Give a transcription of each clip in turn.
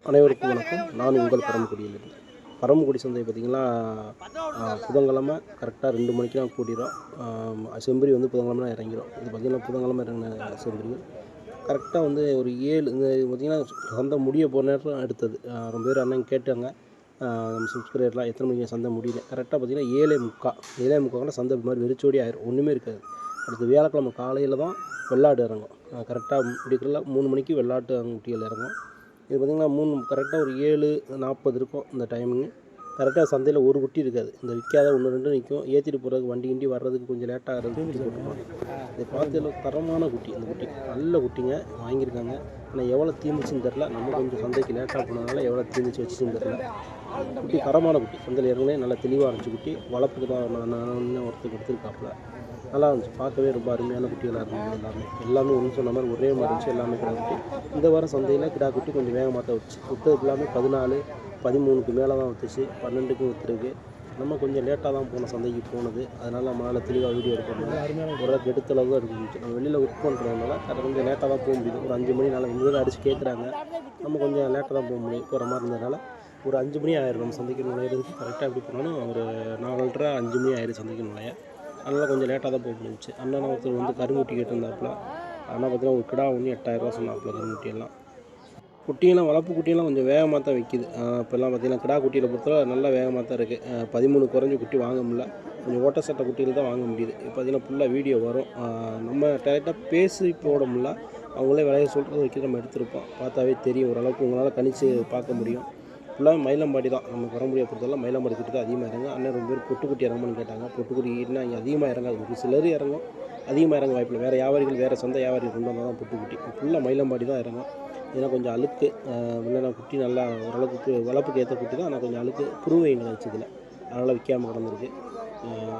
அனைவருக்கும் வணக்கம். நான் உங்கள் பரமக்குடியிலிருந்து. பரமக்குடி சந்தை பார்த்திங்கன்னா புதன்கிழமை கரெக்டாக 2 மணிக்கெலாம் கூட்டிடும். செம்பரி வந்து புதன்கிழமை இறங்கிடும். இது பார்த்திங்கன்னா புதன்கிழமை இறங்கின செம்பரி கரெக்டாக வந்து ஒரு 7 இந்த பார்த்திங்கன்னா சந்தை முடிய போகிற நேரத்தில் எடுத்தது. ரொம்ப பேர் அண்ணன் கேட்டாங்க, நம்ம சப்ஸ்கிரைபர்லாம் எத்தனை மணிக்கு சந்தை முடியல. கரெக்டாக பார்த்திங்கன்னா 7:45 சந்தை மாதிரி வெறிச்சோடி ஆயிரும், ஒன்றுமே இருக்காது. அடுத்து வியாழக்கிழமை காலையில் தான் வெள்ளாடு இறங்கும். கரெக்டாக முடிக்கிறல 3 மணிக்கு வெள்ளாட்டு குட்டிகள் இறங்கும். இது பார்த்திங்கன்னா கரெக்டாக ஒரு 7:40 இருக்கும் இந்த டைமிங்கு. கரெக்டாக சந்தையில் ஒரு குட்டி இருக்காது. இந்த விற்காத 1-2 நிற்கும். ஏற்றிட்டு போகிறதுக்கு வண்டி கிண்டி வர்றதுக்கு கொஞ்சம் லேட்டாக ஆகிறதுக்கு போட்டுருப்பாங்க. இதை பார்த்து தரமான குட்டி, இந்த குட்டி நல்ல குட்டிங்க வாங்கியிருக்காங்க. ஆனால் எவ்வளோ தீர்ந்துச்சுன்னு தெரில. நம்ம கொஞ்சம் சந்தைக்கு லேட்டாக போனதுனால எவ்வளோ தீர்ந்துச்சு வச்சுன்னு தெரில. குட்டி தரமான குட்டி, சந்தையில் இறங்கினே நல்லா தெளிவாக இருந்துச்சு குட்டி. வளர்ப்புக்கு தான் நான் ஒருத்தருக்கு எடுத்துருக்காப்புல. நல்லா இருந்துச்சு, பார்க்கவே ரொம்ப அருமையான குட்டிகளாக இருந்தது. எல்லாமே ஒன்று சொன்ன மாதிரி ஒரே மாதிரி இருந்துச்சு. எல்லாமே கிடா குட்டி. இந்த வாரம் சந்தையில் கிடா குட்டி கொஞ்சம் வேகமாக தான் வச்சு விற்றதுக்கு எல்லாமே 14-13க்கு மேலே தான் விற்றுச்சு. 12க்கும் விற்றுருக்கு. நம்ம கொஞ்சம் லேட்டாக தான் போனோம் சந்தைக்கு போனது. அதனால் நம்மளால் தெளிவாக வீடியோ எடுக்க முடியும். ஒரு எடுத்தளவு தான் இருந்துச்சு. நம்ம வெளியில் ஒர்க் பண்ணுறதுனால கொஞ்சம் லேட்டாக தான் போக முடியுது. ஒரு 5 மணி நாள் இங்கே அடித்து கேட்குறாங்க. நம்ம கொஞ்சம் லேட்டாக தான் போக முடியும். போகிற மாதிரி இருந்ததுனால ஒரு 5 மணி ஆயிரும் நம்ம சந்தைக்கு நுழையிறதுக்கு. கரெக்டாக எப்படி போனாலும் ஒரு 4:30-5 மணி ஆயிரும் சந்தைக்கு நுழைய. அதனால் கொஞ்சம் லேட்டாக தான் போக முடிஞ்சிச்சு. அண்ணன் ஒருத்தர் வந்து கருங்குட்டி கேட்டிருந்தாப்புல. ஆனால் பார்த்தீங்கன்னா ஒரு கிடா வந்து 8000 சொன்னாப்புல. கருங்குட்டியெல்லாம் குட்டியெல்லாம் வளர்ப்பு குட்டியெல்லாம் கொஞ்சம் வேகமாக தான் விற்கிது. இப்போல்லாம் பார்த்திங்கன்னா கிடா குட்டியில் பொறுத்தவரை நல்லா வேகமாக தான் இருக்குது. 13 குறைஞ்ச குட்டி வாங்க முடியல. கொஞ்சம் ஓட்ட சட்டை குட்டியில் தான் வாங்க முடியுது. இப்போ பார்த்திங்கன்னா ஃபுல்லாக வீடியோ வரும். நம்ம டேரெக்டாக பேசி போட முடியல. அவங்களே விலையை சொல்கிறது வைக்க நம்ம எடுத்துருப்போம். பார்த்தாவே தெரியும், ஓரளவுக்கு உங்களால் கணிச்சு பார்க்க முடியும். ஃபுல்லாக மயிலம்பாடி தான். நம்ம பரம்பரையை பொறுத்தவரை மயிலம்பாடி குட்டி தான் அதிகமாக இறங்கும். அண்ணன் ரொம்ப பேர் பொட்டுக்குட்டி இறங்கும்னு கேட்டாங்க. பொட்டுக்குட்டினா இங்கே அதிகமாக இறங்காது. ஒரு சிலர் இறங்கும், அதிகமாக இறங்க வாய்ப்பில்லை. வேறு வியாபாரிகள் வேறு சொந்த வியாபாரிகள் கொண்டு வந்தால் தான் பொட்டுக்குட்டி. ஃபுல்லாக மயிலம்பாடி தான் இறங்கும். இதெல்லாம் கொஞ்சம் அழுக்கு இல்லைனா குட்டி நல்லா ஓரளவுக்கு வளர்ப்புக்கு ஏற்ற குட்டி தான். ஆனால் கொஞ்சம் அழுக்கு புருவைங்க வச்சதில்லை, அதனால் விற்காமல் கிடந்திருக்கு.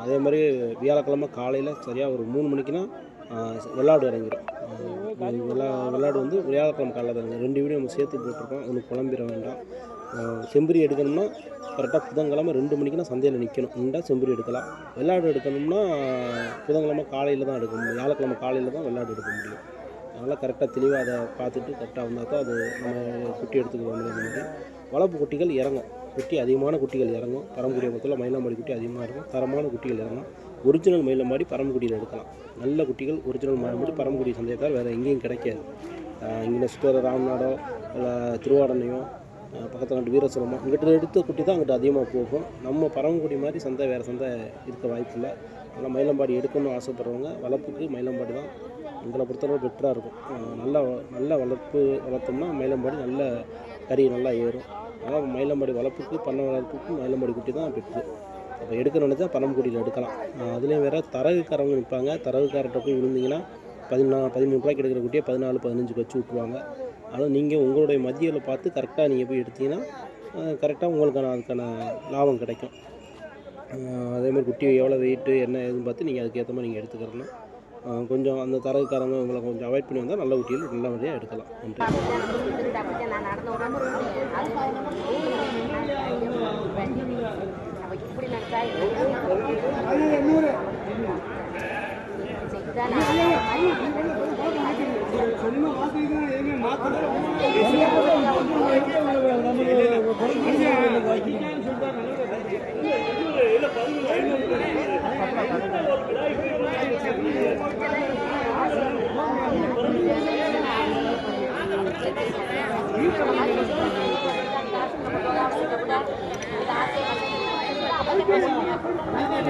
அதே மாதிரி வியாழக்கிழமை காலையில் சரியாக ஒரு 3 மணிக்குன்னா வெள்ளாடு இறங்கிடும். வெள்ளாடு வந்து வியாழக்கிழமை காலையில் தான் இறங்கும். 2 வீடியோ நம்ம சேர்த்து போட்டிருக்கோம், ஒன்று குழம்பிட வேண்டாம். செம்பரி எடுக்கணும்னா கரெக்டாக புதன்கிழமை 2 மணிக்குன்னா சந்தையில் நிற்கணும். நின்றா செம்பரி எடுக்கலாம். வெள்ளாடு எடுக்கணும்னா புதன்கிழமை காலையில் தான் எடுக்க முடியும். வியாழக்கிழமை காலையில் தான் வெள்ளாடு எடுக்க முடியும். அதனால் கரெக்டாக தெளிவாக அதை பார்த்துட்டு கரெக்டாக வந்தால் தான் அது நம்ம குட்டி எடுத்துக்க முடியாது. வளர்ப்பு குட்டிகள் இறங்கும். குட்டி அதிகமான குட்டிகள் இறங்கும். பரம்புக்குடியை பொறுத்தவரை மயிலம்பாடி குட்டி அதிகமாக இருக்கும். தரமான குட்டிகள் இறங்கும். ஒரிஜினல் மயிலம்பாடி பரம்புக்குடியில் எடுக்கலாம். நல்ல குட்டிகள் ஒரிஜினல் மயிலம்பாடி பரம்புக்குடி சந்தையத்தால் வேறு எங்கேயும் கிடைக்காது. இங்கே சுத்தர ராம்நாடோ இல்லை திருவாடனையோ பக்கத்தில் நாட்டு வீரசலமோ இங்கிட்ட எடுத்த குட்டி தான் அங்கிட்ட அதிகமாக போகும். நம்ம பரமக்குடி மாதிரி சந்தை வேறு சந்தை இருக்க வாய்ப்பில்லை. அதனால் மயிலம்பாடி எடுக்கணும்னு ஆசைப்படுறவங்க வளர்ப்புக்கு மயிலம்பாடி தான் எங்களை பொறுத்தளவு பெட்டராக இருக்கும். நல்ல வளர்த்தோம்னா மயிலம்பாடி நல்ல கறி நல்லா ஏறும். அதனால் மயிலம்பாடி வளர்ப்புக்கு பண்ணை வளர்ப்புக்கு மயிலம்பாடி குட்டி தான் பெட்ரு. அப்போ எடுக்க நினச்சா பரமக்குடியில் எடுக்கலாம். அதுலேயும் வேறு தரகுக்காரங்க நிற்பாங்க. தரகுக்காரர்கிட்ட போய் விழுந்திங்கன்னா 13 ரூபாய்க்கு எடுக்கிற குட்டியை 14-15க்கு வச்சு விட்ருவாங்க. ஆனால் நீங்கள் உங்களுடைய மதியில் பார்த்து கரெக்டாக நீங்கள் போய் எடுத்தீங்கன்னா கரெக்டாக அதுக்கான லாபம் கிடைக்கும். அதேமாதிரி குட்டி எவ்வளோ வெயிட்டு என்ன ஏதுன்னு பார்த்து நீங்கள் அதுக்கேற்ற மாதிரி நீங்கள் எடுத்துக்கிறணும். கொஞ்சம் அந்த தரகுக்காரங்க உங்களை கொஞ்சம் அவாய்ட் பண்ணி வந்தால் நல்ல குட்டியில் நல்ல வழியாக எடுக்கலாம்.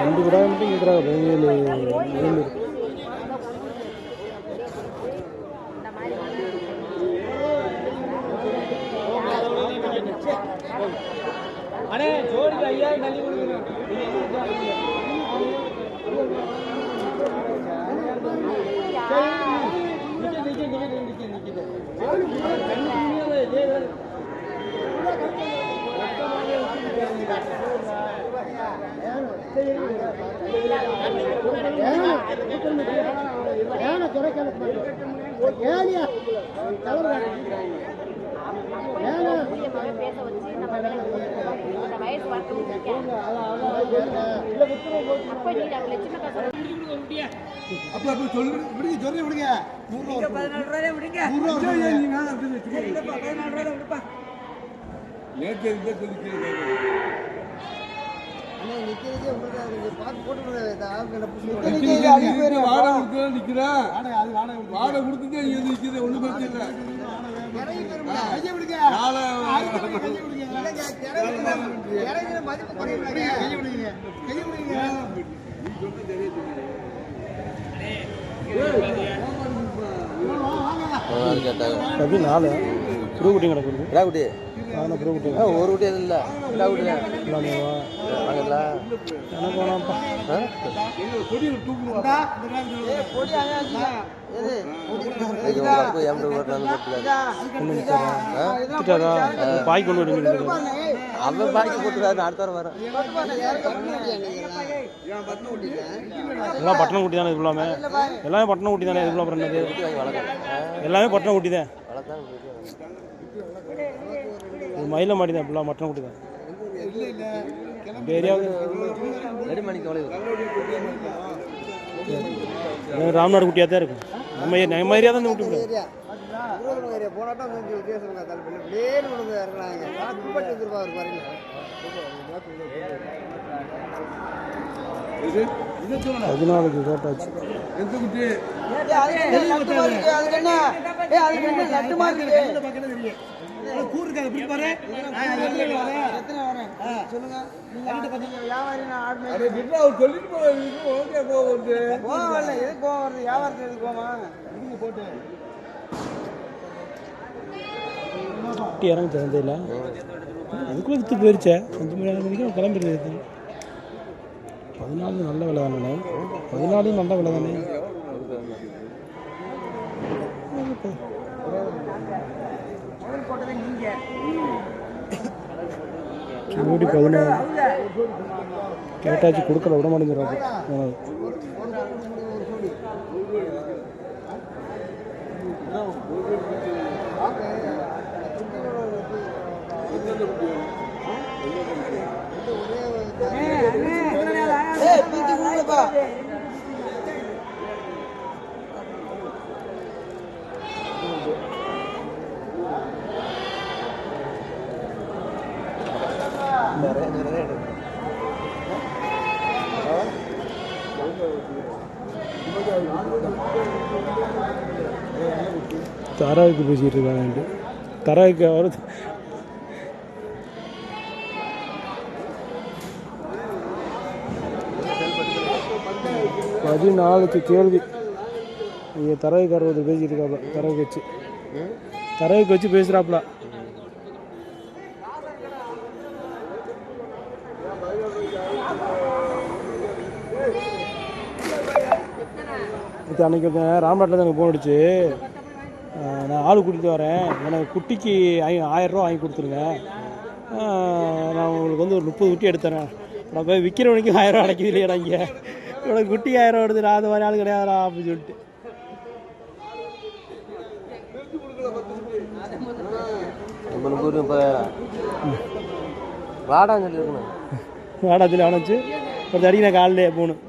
ரெண்டு கூட மட்டும் கேட்குறாங்க. 7 அண்ணே ஜோடிக்கு 5000 தள்ளி கொடுக்கணும். அது 4 புது குட்டி கிடக்குது. கிடா குட்டி ஆனால் புது குட்டி ஒரு குட்டி எதுவும் இல்லை. கிடா குட்டி இல்லாமவா வாங்கல எனக்கு வேணாம்ப்பா. பாய் கொண்டு வருவீங்க. அவன் பாக்கி போட்டுருக்காரு. அடுத்த வாரம் வரேன். எல்லாம் பட்டணம் குட்டி தானே இது இல்லாம எல்லாமே பட்டணம் குட்டி தானே இது இல்லாம என்னது எல்லாமே பட்டணம் குட்டி தான். இது மயில மாடி தான் இப்பெல்லாம் பட்டணம் குட்டி தான். ஏரியாவது ராம்நாடு குட்டியாக தான் இருக்கும். நம்ம ஏரியா தான் விட்டு பதினாலுக்கு கேட்டாச்சு. இறங்க தகுந்த அதுக்குள்ள வித்து போயிருச்சே. 5 மணிக்கு கிளம்பிடுது. 14 நல்ல விலை தானே. 14 நல்ல விலை தானே. ஜோடி 14 கேட்டாச்சு கொடுக்கல விட மாட்டேங்கிறாங்க. தராவுக்கு பேசிட்டு இருக்காங்க. தராவுக்கு அவர் பதினாலுக்கு கேள்வி. இங்கே தரவுக்காரர் ஒருத்தர் பேசிட்டு இருக்காப்ல. தரவுக்கு வச்சு பேசுகிறாப்புல. இது அன்றைக்கி ராம்நாட்டில் தான் எனக்கு ஃபோன் அடிச்சு, நான் ஆள் கூட்டிகிட்டு வரேன், எனக்கு குட்டிக்கு 1000 ரூபா வாங்கி கொடுத்துருங்க, நான் உங்களுக்கு வந்து ஒரு 30 குட்டி எடுத்துறேன், நான் போய் விற்கிறவனுக்கு 1000 ரூபா அடைக்குது இல்லையா, இங்கே இவனுக்கு குட்டி 1000 ரூபா எடுத்து நான் அது மாதிரி ஆள் கிடையாதுடா அப்படின்னு சொல்லிட்டு. வாடா சொல்லி அவனச்சு ஒரு அடிக்க நான் காலிலே போகணும்.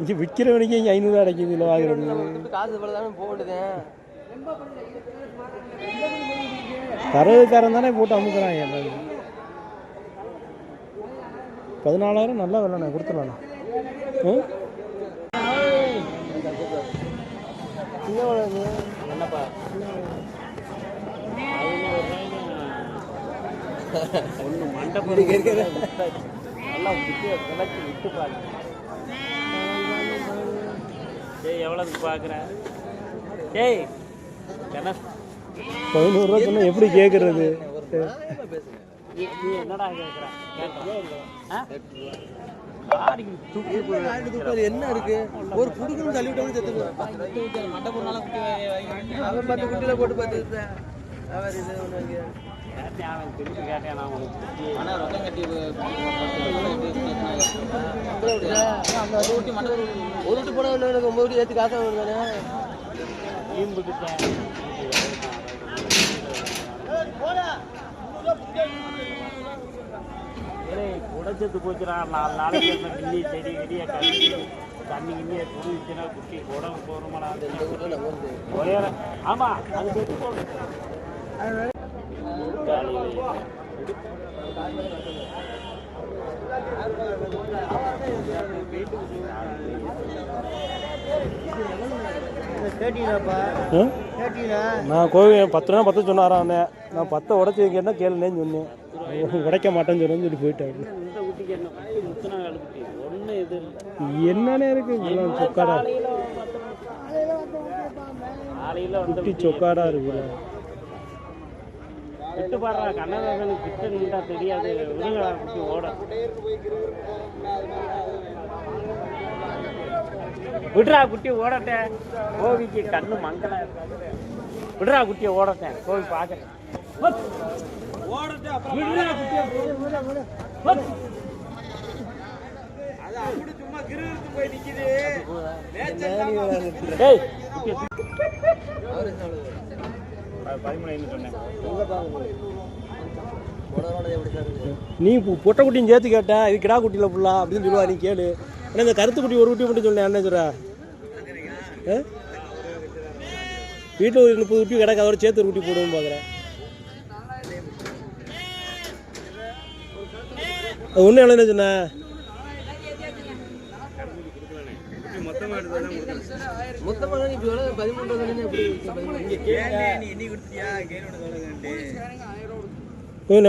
இங்கே விற்கிறவனுக்கு இங்கே 500 ரூபா அடைக்குது இல்லை வாங்குறது. தரவுக்காரன் தானே போட்டு அமுக்குறாங்க. 14,000 நல்லா வரலண்ணா, கொடுத்துடலாண்ணா. ஒன்று மண்டபம் நல்லா விட்டு விட்டு பாரு. ஏய் எவ்வளோக்கு பார்க்குறேன்? ஏய் 11 ரூபா சொன்னால் எப்படி கேட்குறது? நீ என்னடா கேட்குற? என்ன இருக்கு? ஒரு புடுக்குன்னு தள்ளிவிட்டவங்க செத்துக்குவேன். அவன் 10 குட்டியில போட்டு பார்த்து அவர் இது அவன் திருப்பி கேட்டேன். நான் ஒரு விட்டு போட 9 விட்டு ஏற்றி காசு தானே ஈம்புக்கிட்டேன். உடைச்சத்து போச்சுடா. 4 நாளைக்கு கிண்ணி செடி கிடிய தண்ணி கிண்ணியை குடிச்சுன்னா குட்டி உடம்பு போகிறோமாடா. ஒரே ஆமாம் அது செத்து போகணும். நான் கோவில் 10 ரூபா 10 சொன்னாரான். நான் 10 உடச்சி கேட்டால் கேளுனேன்னு சொன்னேன். உடைக்க மாட்டேன்னு சொன்னேன்னு சொல்லி போயிட்டாரு. என்னன்னே இருக்கு சொக்காடா குட்டி சொக்காடா இருக்கு. விட்டு பாடுறா கண்ணதாசனுக்கு கிட்ட நின்றா தெரியாது. விடுங்களா குட்டி ஓட விடுறா குட்டி ஓடட்டேன். கோவிக்கு கண்ணு மங்களா இருக்காது. விடுறா குட்டியை ஓடட்டேன். கோவி பார்க்குறேன். நீ பொட்டை குட்டியும் சேர்த்து கேட்ட இது கிடா குட்டியில புள்ளா அப்படின்னு சொல்லுவா. நீ கேளு. ஏன்னா இந்த கருத்து குட்டி ஒரு குட்டி மட்டும் சொன்னேன். என்ன சொல்ற? வீட்டில் ஒரு 30 குட்டி கிடக்கு. அதோட சேர்த்து ஒரு குட்டி போடுவோம் பார்க்குறேன். ஒன்றும் என்ன சொன்ன?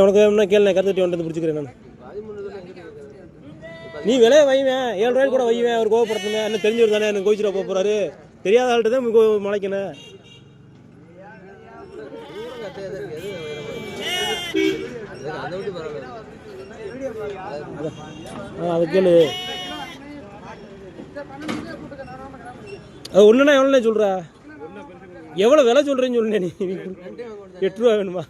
உனக்கு என்ன கேள்வி கருத்துட்டி ஒன்றது பிடிச்சிக்கிறேன். நான் நீ விலைய வைவேன் 7 ரூபாய்க்கு கூட வைவேன். அவர் கோவப்படுத்துமே. என்ன தெரிஞ்சவர் தானே எனக்கு கோவிச்சிட போகிறாரு. தெரியாத ஆள்கிட்ட தான் மலைக்கணும். அது கேளு. அது ஒன்றுனா எவ்வளோண்ணே சொல்கிற? எவ்வளோ விலை சொல்கிறேன்னு சொல்லுண்ணே. நீ 8 ரூபா வேணுமா?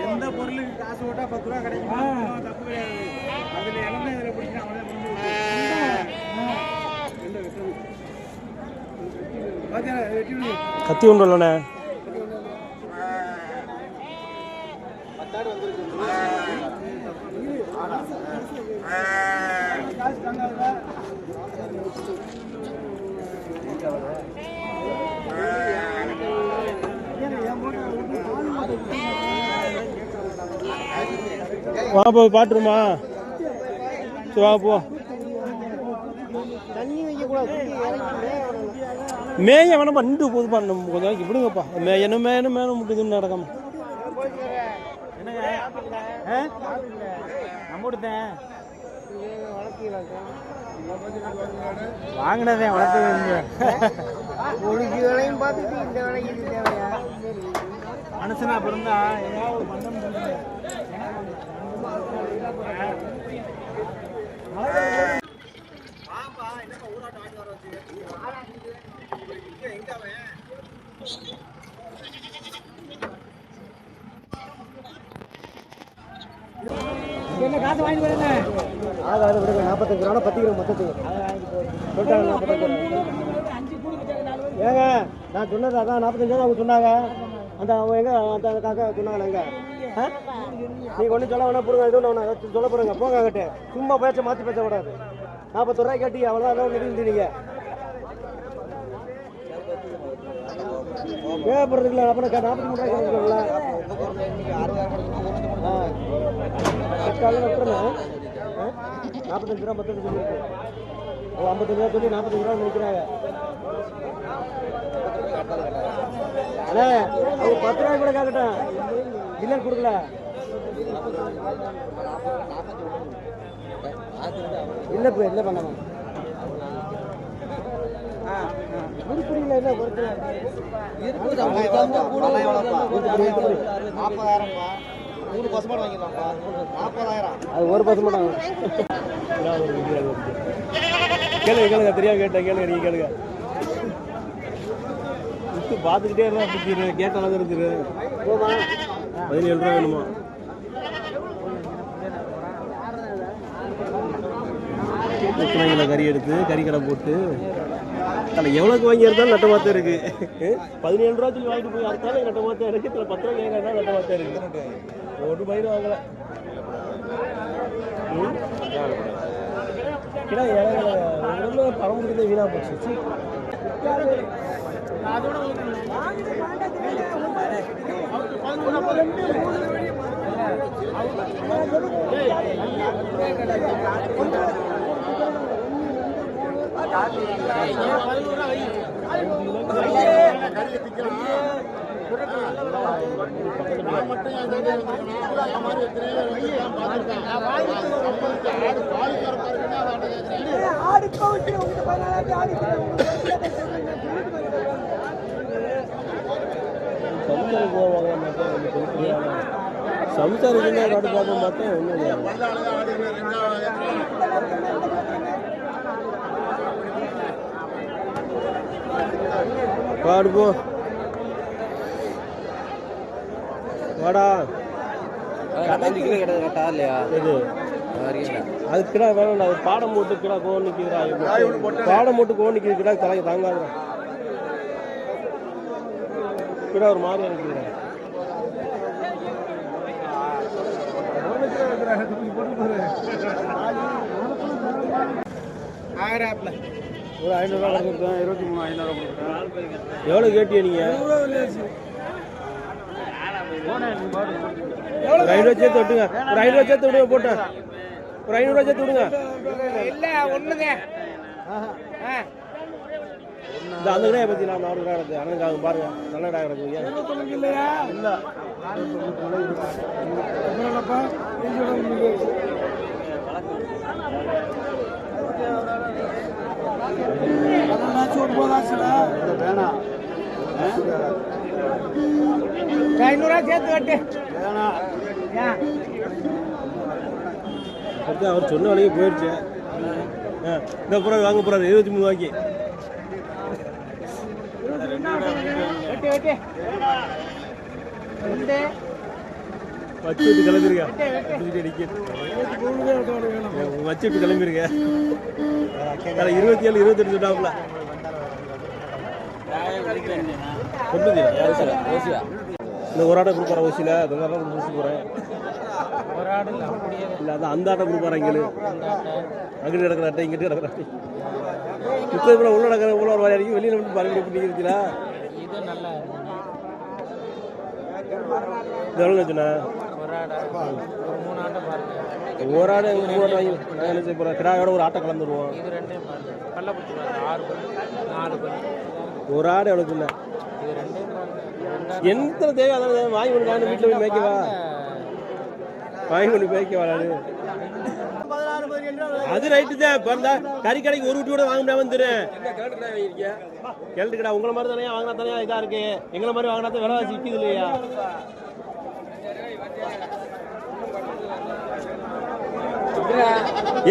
எந்த பொருளுக்கு காசு போட்டா 10 ரூபா கிடைக்குமா? தப்பு கிடையாது. அதுல இளமை இதில் பிடிக்கணும். கத்தி ஒன்று இல்லைண்ணே. வா போ பாட்டுருமா. வா போ. மேய வேணாம்ப்பா. நின்று போதுப்பா. நம்ம கொஞ்சம் நாளைக்கு விடுங்கப்பா. மேயணும் மேயணும் மேலும் முட்டுதுன்னு நடக்காம வாங்கினதே வளர்த்து மனுஷனா பிறந்தா ஏதாவது ஒரு மந்தம் என்ன காசு வாங்கி போடுங்க. ஆகாது விடுங்க. 45 ரூபா 10 கிலோ மொத்தத்துக்கு சொல்லிட்டாங்க. 45 ஏங்க நான் சொன்னது அதான் 45 ரூபா அவங்க சொன்னாங்க. அந்த அவங்க எங்க அந்த காக்கா சொன்னாங்களே எங்க நீங்க ஒன்றும் சொல்ல வேணா போடுங்க. எதுவும் நான் சொல்ல போறேங்க. போங்க கிட்டே சும்மா பேச்ச மாற்றி பேசக்கூடாது. 41 ரூபாய் கேட்டீங்க அவ்வளோதான். நிறுத்திட்டீங்க தேவைப்படுறதுல. அப்புறம் 43 ரூபாய் கேட்கல. விட்டுறேன். 45 ரூபா 10 சொல்லியிருக்கு. 55 ரூபா சொல்லி 45 ரூபா நினைக்கிறாங்க. அண்ணே அவங்க 10 ரூபாய் கூட கேட்கட்டும். இல்லைன்னு கொடுக்கல. இல்லை இப்போ இல்லை பண்ணாமல் புரியல. என்ன பொறுத்து 40,000 3 பசுமாடு வாங்கிடலாம்ப்பா. 40,000 அது ஒரு பசுமாடு. கேளுங்க கேளுங்க. தெரியாம கேட்டேன். கேளுங்க. நீங்கள் கேளுங்க. பார்த்துக்கிட்டே இருந்தா பிடிச்சிரு. கேட்ட அளவு இருக்குது. 17 ரூபா வேணுமா? கறி எடுத்து கறி கடை போட்டு அதில் எவ்வளோக்கு வாங்கி இருந்தாலும் நட்டமாக தான் இருக்குது. 17 ரூபா சொல்லி வாங்கிட்டு போய் அறுத்தாலும் நட்டமாக தான் இருக்குது. இதில் 10 ரூபா கேட்கறதா நட்டமாக தான் இருக்குது. ஒரு பயிர் வாங்கலை. கிடா ஏழை பணம் கொடுத்தே வீணாக போச்சு. சம்சாரிக்கு காட்டு பார்க்க மாட்டேன் ஒன்றும் பாடு போ வாடா கரெக்டா இல்லையா இது அது கிடா வேணாம்டா. அது பாடம் போட்டு கிடா கோன் நிற்கிறா. பாடம் போட்டு கோன் நிற்கிது கிடா தலை தாங்காதுடா. கிடா ஒரு மாதிரியா நிற்கிறேன். ஒரு 500 ரூபா கொடுத்துருக்கேன். 23,500 கொடுத்துருக்கேன். எவ்வளோ கேட்டியா நீங்கள்? ஒரு 500 சேர்த்து விட்டுங்க. ஒரு 500 சேர்த்து விடுங்க. போட்டேன் ஒரு 500 ரூபா சேர்த்து விடுங்க. இல்ல ஒண்ணுங்க இந்த அந்த கடையை பற்றி நான் 4 கடை கிடக்கு. அண்ணனுக்காக பாருங்க நல்ல கடை கிடக்குங்க. இல்லையா இல்லை வேணாம் 500 ரூபா சேர்த்து கட்டு வேணாம். அடுத்து அவர் சொன்ன வரைக்கும் போயிடுச்சு. இந்த புறம் வாங்க போகிறாரு 23 ரூபாய்க்கு. வச்சுட்டு கிளம்பிருங்க. வச்சுட்டு கிளம்பிருங்க. 27 28 சொன்னாப்புல இந்த ஒரு ஆட்டை கொடுப்பார ஓசியில் அந்த ஆட்டை முடிச்சு போகிறேன். இல்லை அதான் அந்த ஆட்டை கொடுப்பாரு. அங்கிட்டு கிடக்கிற அட்டை இங்கிட்டு கிடக்கிற அட்டை 30 கூட உள்ள நடக்கிற உள்ள ஒரு வரைக்கும் வெளியில் வந்து பாருங்க பண்ணிக்கிறீங்களா? எவ்வளோ சொன்னா ஒரு ஆடு 3 ஆட்டை வாங்கி என்ன செய்ய போகிறேன்? கிடாயோட ஒரு ஆட்டை கலந்துருவோம். ஒரு ஆடு எவ்வளோ சொன்ன? எந்த தேவை அதான் வாங்கி கொண்டு நான் வீட்டில் போய் மேய்க்கவா? வாங்கி கொண்டு மேய்க்கவா? அது ரைட்டு தான். இப்போ கறி கடைக்கு ஒரு வீட்டு கூட வாங்க முடியாம வந்துடுறேன். கேட்டுக்கடா உங்களை மாதிரி தானே வாங்கினா தானே இதாக இருக்கு. எங்களை மாதிரி வாங்கினா தான் விலைவாசி விற்கிது இல்லையா?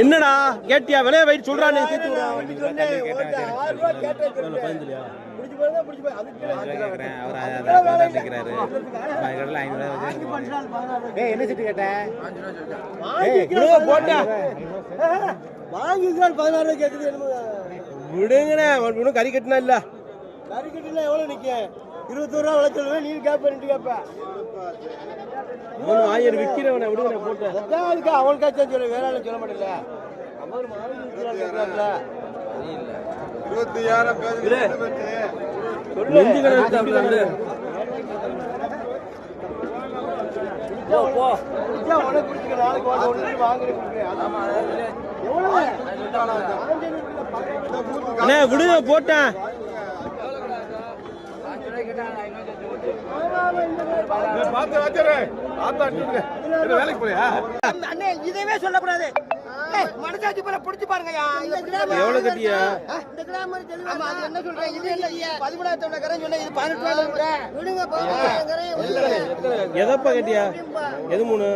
என்னடா கேட்டியா? விலையை வயிறு சொல்றானே என்ன சீட்டு கேட்டேன் போட்டா வாங்கிக்கலாம் 16 கேட்குது. விடுங்கண்ணே ஒன்றும் கறி கட்டினா இல்லை. கறி கட்டினா எவ்வளோ நிற்க? 21 ரூபா விளைச்சல். நீ கேட்ப 2 கேட்ப ஆயிரம் விற்கிறவனை விடுங்க போட்டேன். அதுக்கு அவனுக்காச்சும் சொல்ல வேற சொல்ல மாட்டேன்ல. 26 விடுங்க போட்டேன். இதவே சொல்லக்கூடாது. மனசாட்சி போல புடிச்சு பாருங்க. எவ்வளவு கட்டியா? என்ன சொல்றேன்? இது இல்ல 17,000 கரன் சொன்ன. இது 18,000 விடுங்க. எதப்பா கட்டியா? எது 3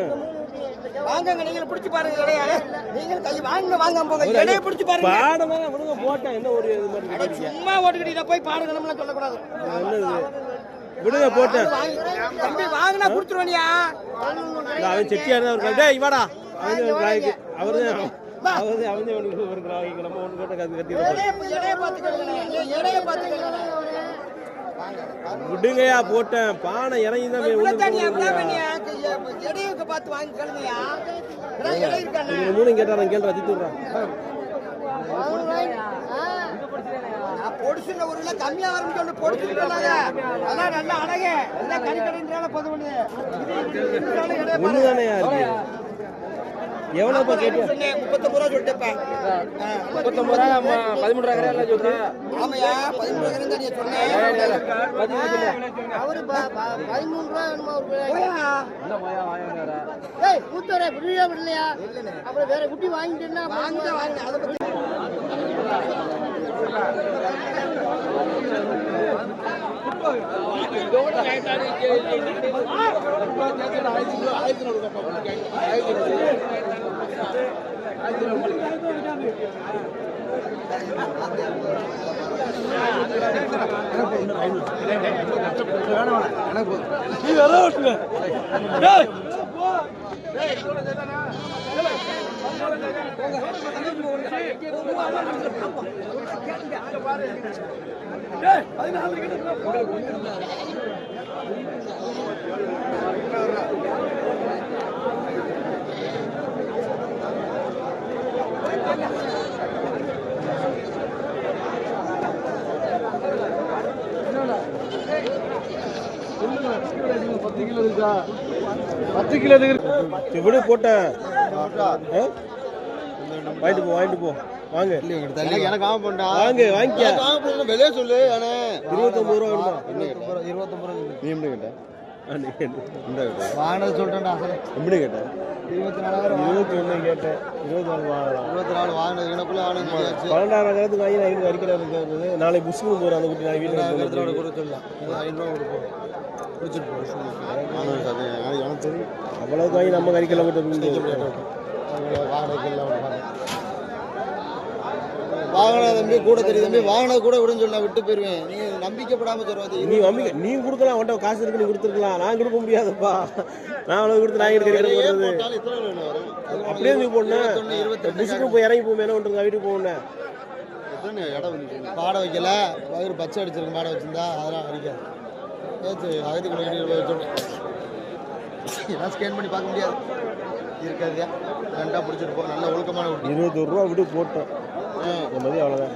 வாங்க. நீங்க புடிச்சு பாருங்க. நீங்க கை வாங்க வாங்க போங்க. இடையே புடிச்சு பாருங்க. பாடமா விடுங்க போட்டேன். என்ன ஒரு இது மாதிரி சும்மா ஓட்டுக்கிட்ட போய் பாருங்கன்னு சொல்லக்கூடாது. விடுங்க போட்டேன். தம்பி வாங்கினா குடுத்துருவனியா? அவன் செட்டியா இருந்தா டேய் வாடா அவரு அவங்க இருக்கிறாங்க நம்ம ஒன்று கேட்ட கத்தி விடுங்கயா போட்டேன் பானை இறங்கி தான் மூணு கேட்டா நான் கேள்ற அஜித்து விடுறேன் பொடிச்சுல ஒரு கிலோ கம்மியா வரும்னு சொல்லி பொடிச்சுட்டாங்க அதான் நல்ல அழகு எல்லாம் கறி கடைன்றால பொது பண்ணு ஒண்ணுதானே இருக்கு எவ்வளவு கேட்டியா 39 ரூபா சொல்லிட்டேன் 39 ரூபா 13 ரூபா கரையா சொல்றேன் ஆமையா 13 ரூபா கரையா நீ சொன்னேன் அவரு 13 ரூபா என்னமோ போயா என்ன போயா வாங்க ஏய் கூத்தரே புரியவே இல்லையா அப்புறம் வேற குட்டி வாங்கிட்டேன்னா வாங்க அத பத்தி விடு போட்டேன் வாங்கிட்டு போ வாங்க எனக்கு ஆமா பண்ணா வாங்க வாங்கிக்க வெளியே சொல்லு அண்ணே 29 ரூபா வேணுமா 29 ரூபா நீ எப்படி கேட்ட வாங்கினது சொல்லிட்டேன்டா அசல எப்படி கேட்ட 21 கேட்டேன் 24 வாங்கலாம் 24 வாங்கினது எனக்குள்ள வாங்கினது 12,000 காலத்துக்கு வாங்கி நான் இங்கே அடிக்கிறது நாளை புஷ்க்கு போகிறேன் அந்த குட்டி நான் வீட்டில் கூட சொல்லலாம் 500 கொடுப்போம் பிடிச்சிட்டு எனக்கு தெரியும் அவ்வளோக்கு வாங்கி நம்ம கறிக்கெல்லாம் விட்டு வாங்கின தம்பி கூட தெரியும் தம்பி வாங்கினது கூட விடுன்னு சொல்லி நான் விட்டு போயிருவேன் நீ நம்பிக்கைப்படாம சொல்றது நீ நம்பிக்கை நீ கொடுக்கலாம் அவன்கிட்ட காசு இருக்கு நீ கொடுத்துருக்கலாம் நான் கொடுக்க முடியாதுப்பா நான் அவ்வளோ கொடுத்து நான் கிடைக்கிறது அப்படியே நீ போடணும் புஷ்க்கு போய் இறங்கி போவேன் ஒன்று வீட்டுக்கு போகணும் பாட வைக்கல வயிறு பச்சை அடிச்சிருக்கு மாடை வச்சிருந்தா அதெல்லாம் அடிக்காது ஏச்சு அகத்துக்குள்ள எல்லாம் ஸ்கேன் பண்ணி பார்க்க முடியாது இருக்காதியா ரெண்டா பிடிச்சிட்டு போ நல்ல ஒழுக்கமான 21 ரூபா விட்டு போட்டோம் மதியம் அவ்வளோதான்